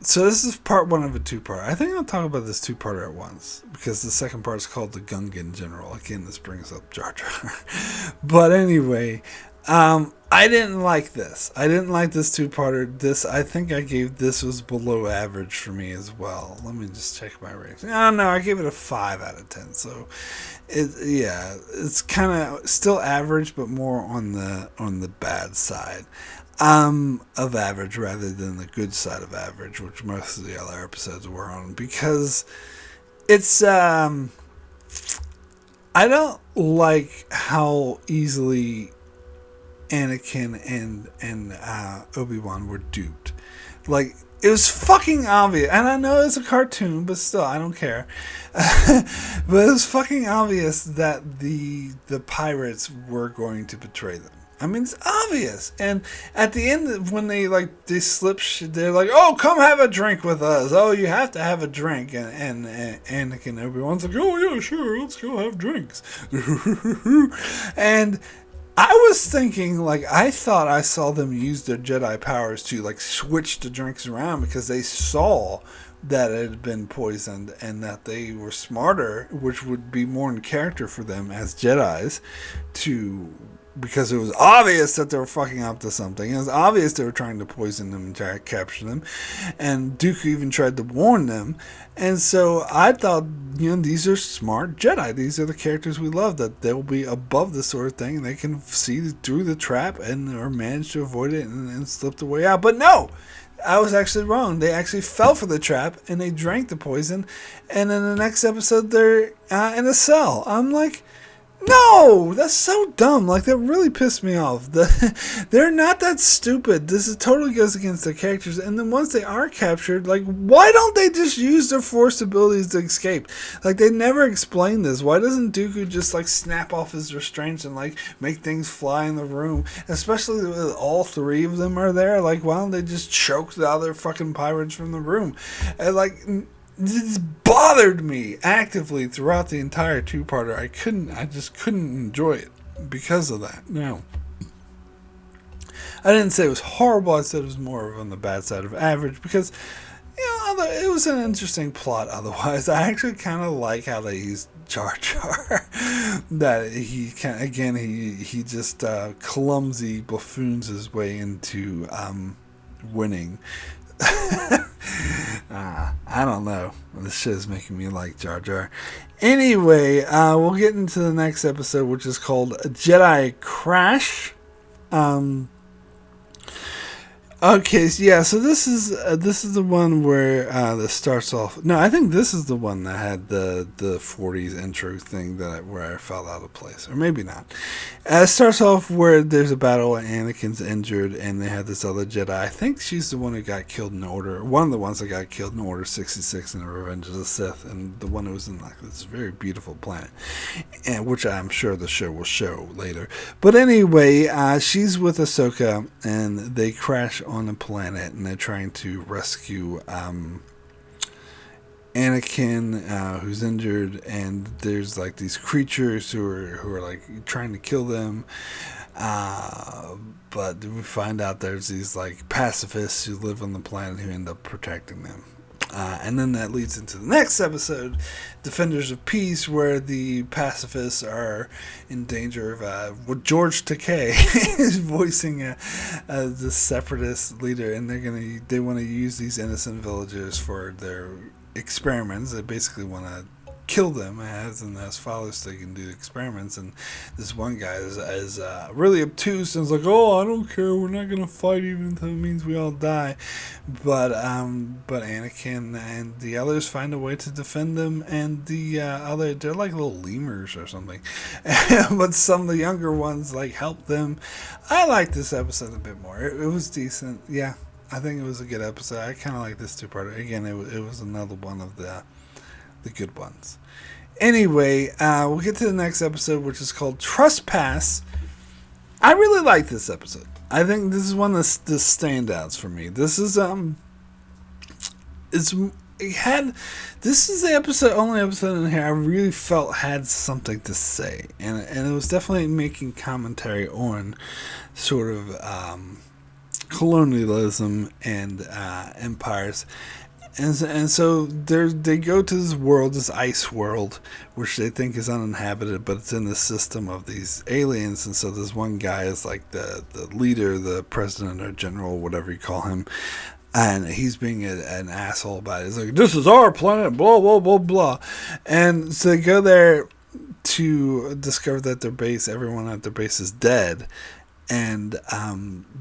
so this is part one of a two-part. I think I'll talk about this two-parter at once, because the second part is called the Gungan General. Again, this brings up Jar Jar. But anyway, I didn't like this. I didn't like this two-parter. I think I gave this was below average for me as well. Let me just check my ratings. Oh, no, I gave it a 5 out of 10. So, it's kind of still average, but more on the bad side of average rather than the good side of average, which most of the other episodes were on, because it's I don't like how easily Anakin and Obi-Wan were duped. Like, it was fucking obvious, and I know it's a cartoon, but still, I don't care. But it was fucking obvious that the pirates were going to betray them. I mean, it's obvious. And at the end, when they slip, they're like, "Oh, come have a drink with us. Oh, you have to have a drink." And Anakin and Obi-Wan's like, "Oh yeah, sure, let's go have drinks." And I was thinking, I thought I saw them use their Jedi powers to, switch the drinks around, because they saw that it had been poisoned and that they were smarter, which would be more in character for them as Jedis, because it was obvious that they were fucking up to something. It was obvious they were trying to poison them and try to capture them. And Dooku even tried to warn them. And so I thought, these are smart Jedi. These are the characters we love, that they'll be above this sort of thing, and they can see through the trap or manage to avoid it and slip the way out. But no! I was actually wrong. They actually fell for the trap, and they drank the poison. And in the next episode, they're in a cell. I'm like, no, that's so dumb. That really pissed me off. They're not that stupid. This totally goes against their characters. And then once they are captured, why don't they just use their force abilities to escape? They never explain this. Why doesn't Dooku just snap off his restraints and make things fly in the room? Especially with all three of them are there. Why don't they just choke the other fucking pirates from the room? And this bothered me actively throughout the entire two-parter. I just couldn't enjoy it because of that. No. I didn't say it was horrible. I said it was more on the bad side of average, because, it was an interesting plot otherwise. I actually kind of like how they used Jar Jar. That he just clumsy buffoons his way into winning. I don't know. This shit is making me like Jar Jar. Anyway, we'll get into the next episode, which is called Jedi Crash. Okay, yeah, so this is the one where this starts off. No, I think this is the one that had the 40s intro thing where I fell out of place, or maybe not. It starts off where there's a battle and Anakin's injured, and they have this other Jedi. I think she's the one who got killed in one of the ones that got killed in Order 66 in the Revenge of the Sith, and the one who was in this very beautiful planet, and which I'm sure the show will show later. But anyway, she's with Ahsoka, and they crash on a planet, and they're trying to rescue Anakin, who's injured, and there's these creatures who are trying to kill them, but we find out there's these pacifists who live on the planet who end up protecting them. And then that leads into the next episode, Defenders of Peace, where the pacifists are in danger of what George Takei is voicing the separatist leader, and they want to use these innocent villagers for their experiments. They basically want to kill them as fathers so they can do experiments. And this one guy is really obtuse and is like, oh, I don't care, we're not gonna fight even if it means we all die. But Anakin and the others find a way to defend them, and they're like little lemurs or something. But some of the younger ones like help them. I like this episode a bit more. It was decent. Yeah, I think it was a good episode. I kind of like this two-parter. Again, it was another one of the good ones. Anyway, we'll get to the next episode, which is called Trespass. I really like this episode. I think this is one of the standouts for me. This is this is the only episode in here I really felt had something to say, and it was definitely making commentary on sort of colonialism and empires. And so they go to this world, this ice world, which they think is uninhabited, but it's in the system of these aliens. And so this one guy is like the leader, the president or general, whatever you call him. And he's being an asshole about it. He's like, this is our planet, blah, blah, blah, blah. And so they go there to discover that everyone at their base is dead. And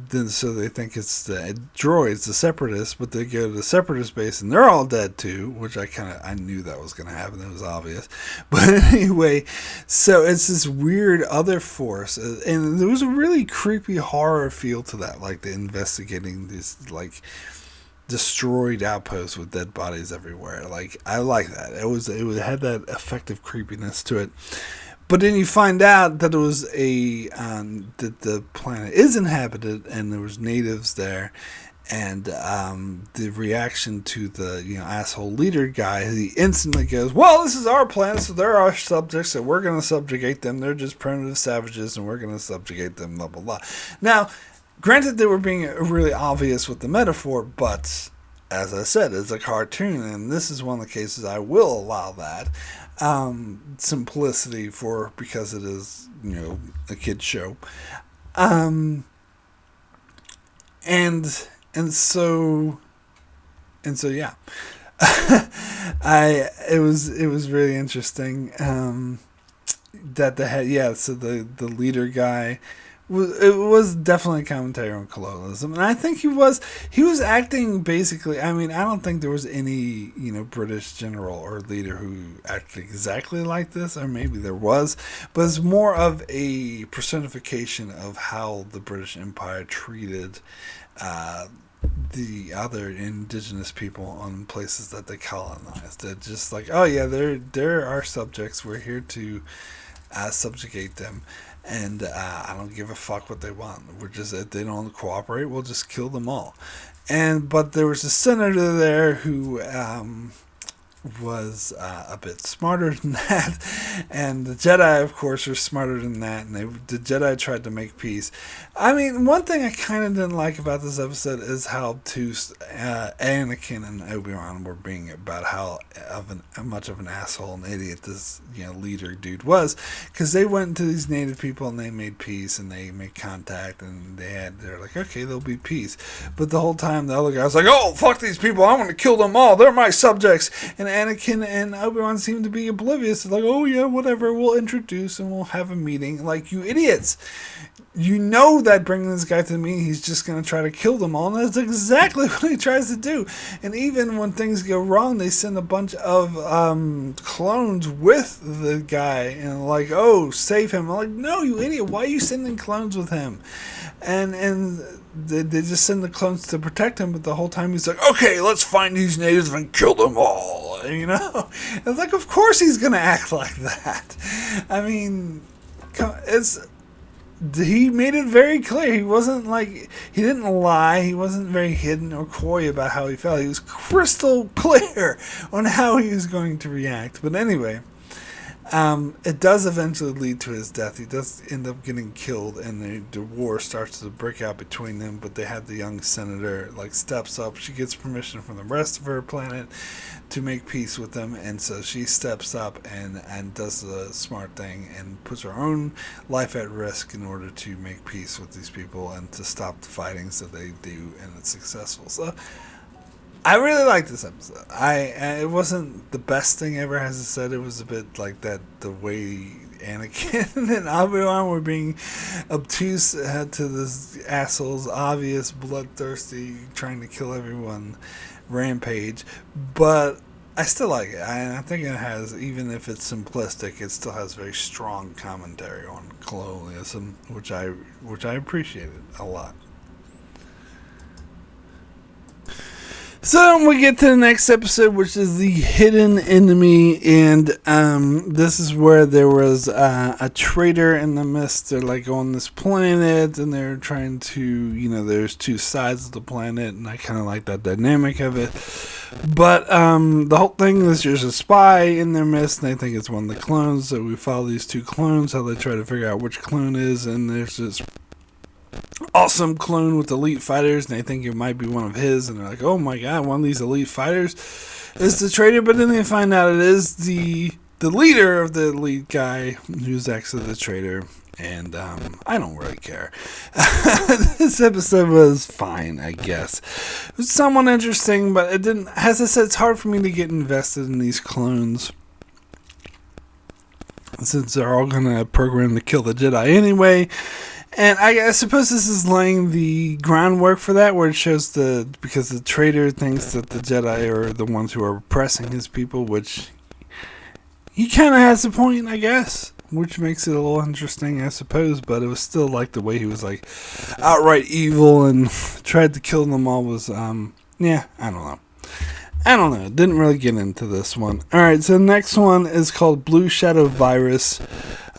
then so they think it's the droids, the separatists, but they go to the separatist base and they're all dead too, which I knew that was going to happen. It was obvious. But anyway, so it's this weird other force, and there was a really creepy horror feel to that, like the investigating these like destroyed outposts with dead bodies everywhere. Like, I like that. It had that effective creepiness to it. But then you find out that it was that the planet is inhabited and there was natives there, and the reaction to the asshole leader guy, he instantly goes, "Well, this is our planet, so they're our subjects, so we're going to subjugate them. They're just primitive savages, and we're going to subjugate them." Blah blah blah. Now, granted, they were being really obvious with the metaphor, but as I said, it's a cartoon, and this is one of the cases I will allow that. Simplicity because it is a kid's show, and so yeah. It was really interesting that the leader guy was definitely a commentary on colonialism, and I think he was acting basically. I mean, I don't think there was any British general or leader who acted exactly like this, or maybe there was, but it's more of a personification of how the British Empire treated the other indigenous people on places that they colonized. They're just like, oh yeah, they're our subjects. We're here to subjugate them. And I don't give a fuck what they want. If they don't cooperate, we'll just kill them all. But there was a senator there who was a bit smarter than that, and the Jedi, of course, were smarter than that, and the Jedi tried to make peace. I mean, one thing I kind of didn't like about this episode is how Anakin and Obi-Wan were being about how much of an asshole and idiot this leader dude was, because they went to these native people and they made peace and they made contact, and they're like, okay, there'll be peace, but the whole time the other guy was like, oh, fuck these people, I'm going to kill them all, they're my subjects. And Anakin and Obi-Wan seem to be oblivious. Like, oh yeah, whatever, we'll introduce and we'll have a meeting. Like, you idiots. That bringing this guy to the meeting, he's just going to try to kill them all. And that's exactly what he tries to do. And even when things go wrong, they send a bunch of clones with the guy. And like, oh, save him. I'm like, no, you idiot. Why are you sending clones with him? And they just send the clones to protect him, but the whole time he's like, okay, let's find these natives and kill them all. It's like, of course he's going to act like that. I mean, he made it very clear. He wasn't he didn't lie. He wasn't very hidden or coy about how he felt. He was crystal clear on how he was going to react. But anyway, It does eventually lead to his death. He does end up getting killed, and the war starts to break out between them. But they have the young senator like steps up. She gets permission from the rest of her planet to make peace with them, and so she steps up and does the smart thing and puts her own life at risk in order to make peace with these people and to stop the fighting so they do, and it's successful. So I really like this episode. It wasn't the best thing ever, as I said. It was a bit like that, the way Anakin and Obi-Wan were being obtuse to this asshole's obvious, bloodthirsty, trying to kill everyone rampage. But I still like it. I think it has, even if it's simplistic, it still has very strong commentary on colonialism, which I appreciated a lot. So we get to the next episode, which is the hidden enemy, and this is where there was a traitor in the mist. They're like on this planet, and they're trying to, there's two sides of the planet, and I kind of like that dynamic of it. But the whole thing is there's a spy in their midst, and they think it's one of the clones. So we follow these two clones, how they try to figure out which clone is, and there's this awesome clone with elite fighters, and they think it might be one of his, and they're like, oh my god, one of these elite fighters is the traitor. But then they find out it is the leader of the elite guy who's actually the traitor, and I don't really care. This episode was fine, I guess. It was somewhat interesting, but it didn't, as I said, it's hard for me to get invested in these clones since they're all gonna program to kill the Jedi anyway. And I suppose this is laying the groundwork for that, where it shows because the traitor thinks that the Jedi are the ones who are oppressing his people, which he kind of has a point, I guess, which makes it a little interesting, I suppose. But it was still like the way he was like outright evil and tried to kill them all was, I don't know. Didn't really get into this one. Alright, so the next one is called Blue Shadow Virus.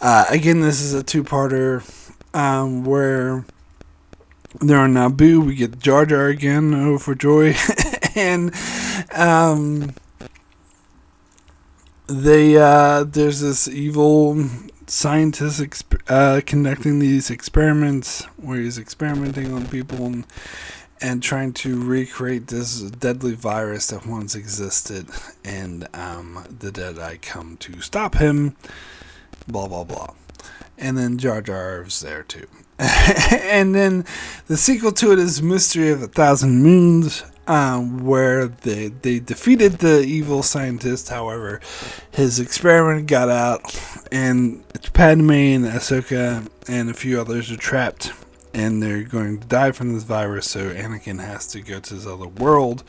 Again, this is a two-parter. Where they're on Naboo, we get Jar Jar again, oh for joy, and there's this evil scientist conducting these experiments where he's experimenting on people and trying to recreate this deadly virus that once existed, and the Jedi come to stop him, blah blah blah. And then Jar Jar's there too. And then the sequel to it is Mystery of 1,000 Moons, where they defeated the evil scientist. However, his experiment got out, and Padme and Ahsoka and a few others are trapped, and they're going to die from this virus. So Anakin has to go to this other world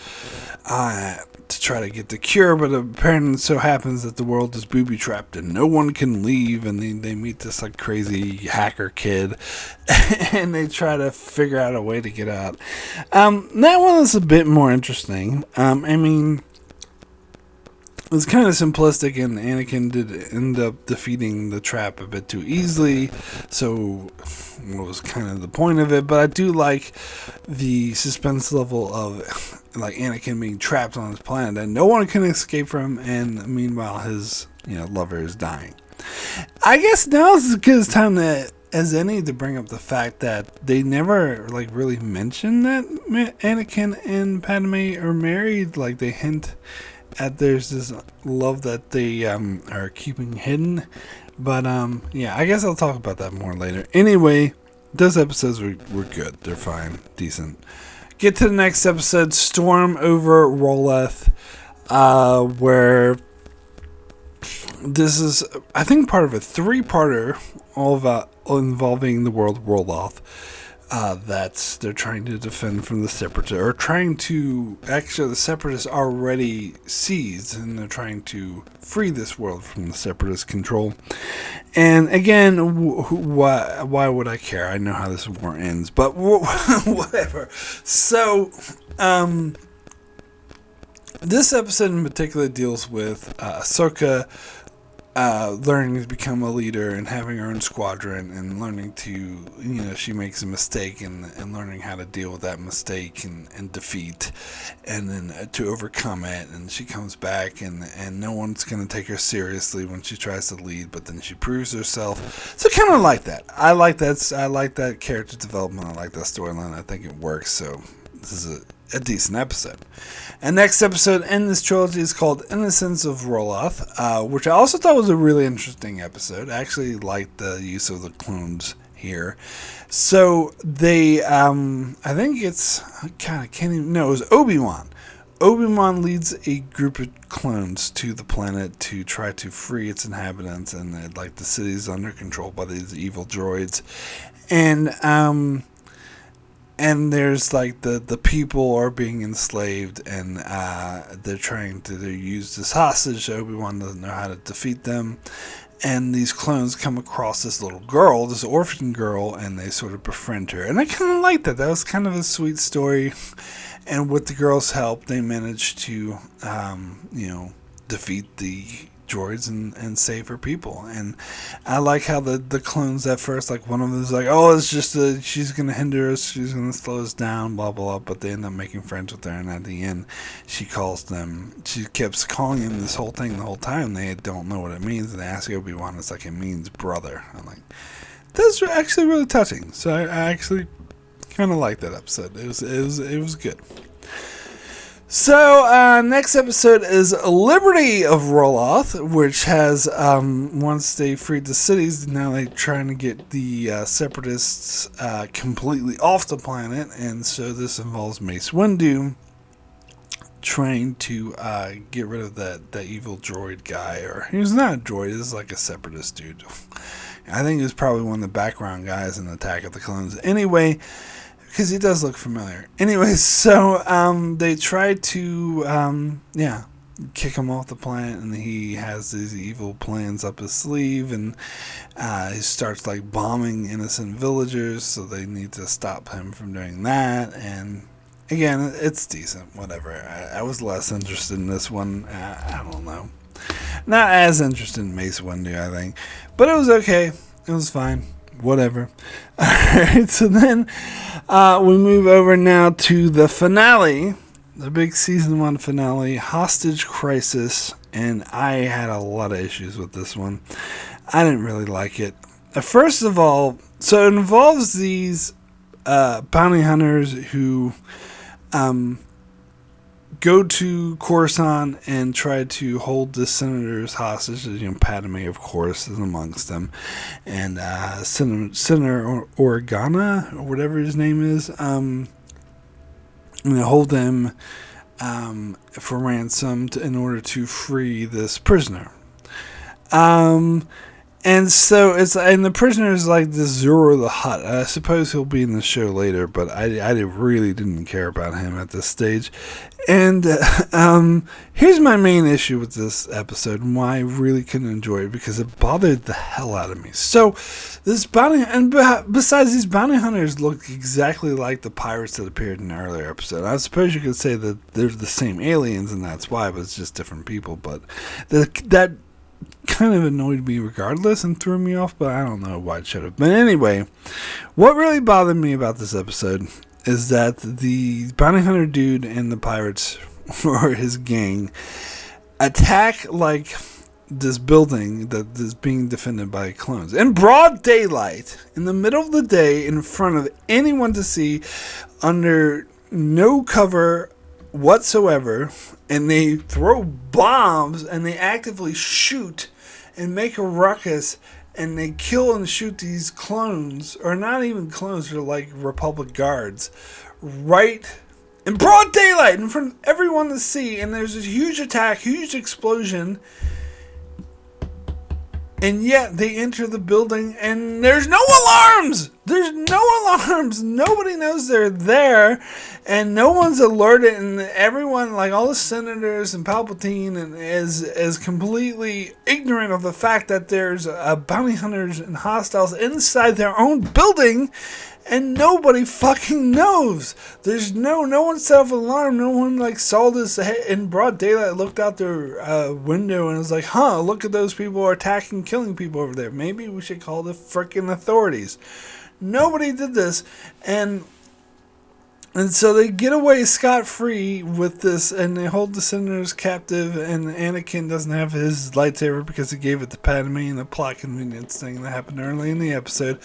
to try to get the cure, but apparently it so happens that the world is booby-trapped and no one can leave, and they meet this like crazy hacker kid and they try to figure out a way to get out. That one is a bit more interesting. It's kind of simplistic, and Anakin did end up defeating the trap a bit too easily, so it was kind of the point of it. But I do like the suspense level of like Anakin being trapped on his planet that no one can escape from, and meanwhile his lover is dying. I guess now is as good a time as any to bring up the fact that they never like really mention that Anakin and Padme are married. Like they hint at there's this love that they are keeping hidden, but I guess I'll talk about that more later. Anyway, those episodes were good. They're fine, decent. Get to the next episode, Storm over Roloff, where this is, I think, part of a three-parter all about involving the world Roloff. That they're trying to defend from the Separatists, or trying to, actually the Separatists already seized, and they're trying to free this world from the Separatist control. And again, why would I care? I know how this war ends, but whatever. So, this episode in particular deals with Ahsoka learning to become a leader and having her own squadron and learning to, she makes a mistake and learning how to deal with that mistake and defeat and then to overcome it. And she comes back and no one's going to take her seriously when she tries to lead, but then she proves herself. So kind of like that. I like that character development. I like that storyline. I think it works. So this is a decent episode. And next episode in this trilogy is called Innocence of Roloff, which I also thought was a really interesting episode. I actually liked the use of the clones here. So they, I think it's, God, I can't even, no, it was Obi-Wan. Obi-Wan leads a group of clones to the planet to try to free its inhabitants, and the city's under control by these evil droids. And there's the people are being enslaved, and they're trying to use this hostage. Obi-Wan doesn't know how to defeat them. And these clones come across this little girl, this orphan girl, and they sort of befriend her. And I kind of like that. That was kind of a sweet story. And with the girl's help, they managed to, defeat the droids and save her people. And I like how the clones at first, one of them is like, oh, it's just she's going to hinder us, she's going to slow us down, blah, blah, blah, but they end up making friends with her, and at the end she keeps calling him this whole thing the whole time. They don't know what it means, and they ask Obi-Wan, it's it means brother. I'm like, that's actually really touching. So I actually kind of like that episode. It was good. So, next episode is Liberty of Roloff, which has, once they freed the cities, now they're trying to get the Separatists completely off the planet, and so this involves Mace Windu trying to get rid of that evil droid guy, or he was not a droid, he was a Separatist dude. I think he was probably one of the background guys in Attack of the Clones. Anyway, because he does look familiar. Anyway, so they try to, kick him off the planet, and he has these evil plans up his sleeve, and he starts bombing innocent villagers, so they need to stop him from doing that. And again, it's decent, whatever. I was less interested in this one. I don't know. Not as interested in Mace Windu, I think. But it was okay. It was fine. Whatever. Alright, so then we move over now to the finale, the big season 1 finale, Hostage Crisis, and I had a lot of issues with this one. I didn't really like it. First of all, so it involves these bounty hunters who go to Coruscant and try to hold the senators hostage. Padme, of course, is amongst them, and Senator Organa, or whatever his name is, and they hold them for ransom in order to free this prisoner. And so the prisoner is this Zoro the Hutt. I suppose he'll be in the show later, but I really didn't care about him at this stage. And here's my main issue with this episode, and why I really couldn't enjoy it, because it bothered the hell out of me. So this besides, these bounty hunters look exactly like the pirates that appeared in the earlier episode. I suppose you could say that they're the same aliens, and that's why, but it's just different people. But that kind of annoyed me regardless and threw me off, but I don't know why it should have. But anyway, what really bothered me about this episode is that the bounty hunter dude and the pirates, or his gang, attack this building that is being defended by clones in broad daylight, in the middle of the day, in front of anyone to see, under no cover whatsoever, and they throw bombs and they actively shoot and make a ruckus, and they kill and shoot these clones, or not even clones, they're Republic guards, right in broad daylight in front of everyone to see. And there's this huge attack, huge explosion, and yet they enter the building and there's no alarms. There's no alarms. Nobody knows they're there, and no one's alerted. And everyone, like all the senators and Palpatine, and is completely ignorant of the fact that there's bounty hunters and hostiles inside their own building, and nobody fucking knows. There's no one set off an alarm. No one like saw this in broad daylight, looked out their window, and was like, "Huh, look at those people attacking, killing people over there. Maybe we should call the freaking authorities." Nobody did this, and so they get away scot-free with this, and they hold the senators captive, and Anakin doesn't have his lightsaber because he gave it to Padme in a plot convenience thing that happened early in the episode.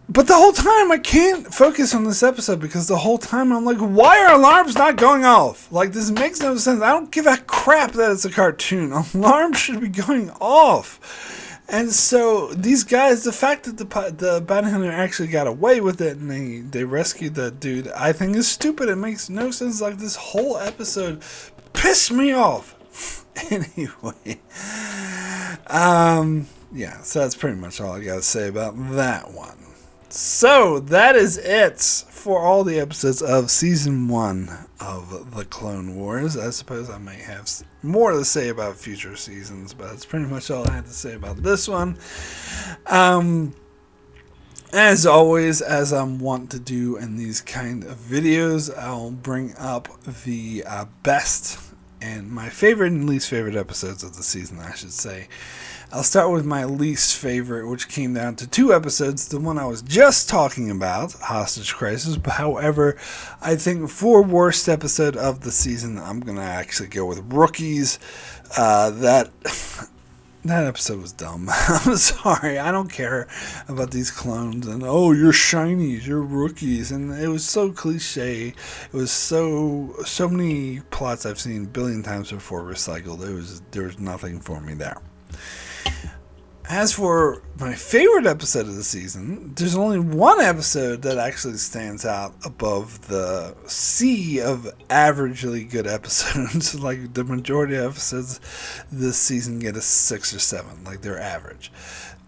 But the whole time I can't focus on this episode because the whole time I'm like, why are alarms not going off? Like, this makes no sense. I don't give a crap that it's a cartoon. Alarms should be going off. And so these guys, the fact that the bounty hunter actually got away with it and they rescued that dude, I think is stupid. It makes no sense. Like, this whole episode pissed me off. Anyway, yeah, so that's pretty much all I got to say about that one. So that is it for all the episodes of Season 1 of The Clone Wars. I suppose I may have more to say about future seasons, but that's pretty much all I had to say about this one. As always, as I'm wont to do in these kind of videos, I'll bring up the best and my favorite and least favorite episodes of the season, I should say. I'll start with my least favorite, which came down to 2 episodes. The one I was just talking about, Hostage Crisis. But however, I think for worst episode of the season, I'm going to actually go with Rookies. That episode was dumb. I'm sorry. I don't care about these clones. And, oh, you're shinies. You're rookies. And it was so cliche. It was so many plots I've seen a billion times before recycled. There was nothing for me there. As for my favorite episode of the season, there's only one episode that actually stands out above the sea of averagely good episodes. Like, the majority of episodes this season get a 6 or 7, like they're average.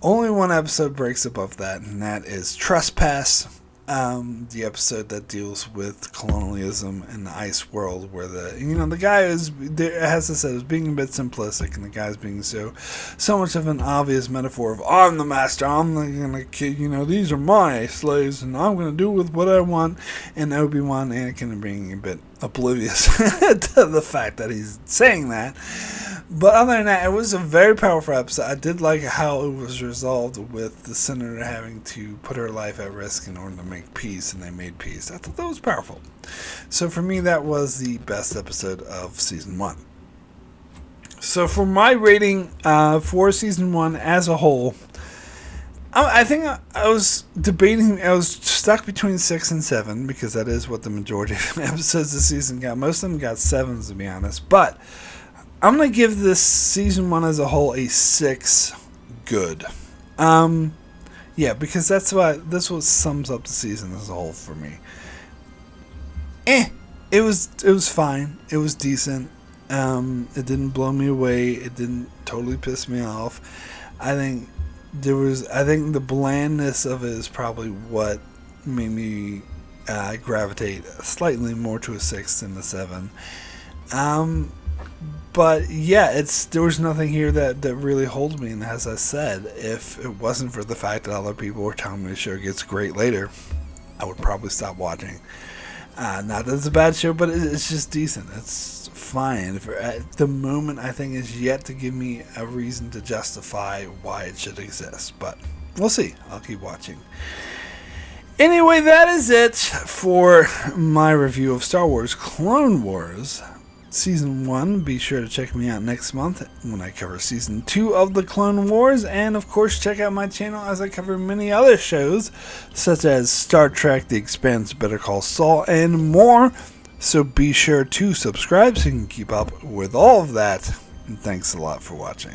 Only one episode breaks above that, and that is Trespass. The episode that deals with colonialism in the ice world, where the guy is, as I said, is being a bit simplistic, and the guy's being so much of an obvious metaphor of, I'm the master, I'm gonna kill, these are my slaves, and I'm gonna do with what I want. And Obi-Wan, Anakin, being a bit oblivious to the fact that he's saying that. But other than that, it was a very powerful episode. I did like how it was resolved with the senator having to put her life at risk in order to make peace, and they made peace. I thought that was powerful. So for me, that was the best episode of Season 1. So for my rating for Season 1 as a whole, I think I was debating, I was stuck between 6 and 7, because that is what the majority of episodes this season got. Most of them got 7s, to be honest. But I'm going to give this Season 1 as a whole a 6 good. Yeah, because that's what sums up the season as a whole for me. It was fine. It was decent. It didn't blow me away. It didn't totally piss me off. I think the blandness of it is probably what made me gravitate slightly more to a 6 than a 7. But yeah, there was nothing here that really holds me. And as I said, if it wasn't for the fact that other people were telling me the show gets great later, I would probably stop watching. Not that it's a bad show, but it's just decent. It's fine. At the moment, I think it's yet to give me a reason to justify why it should exist. But we'll see. I'll keep watching. Anyway, that is it for my review of Star Wars Clone Wars Season 1. Be sure to check me out next month when I cover Season 2 of The Clone Wars. And of course, check out my channel as I cover many other shows, such as Star Trek, The Expanse, Better Call Saul, and more. So be sure to subscribe so you can keep up with all of that. And thanks a lot for watching.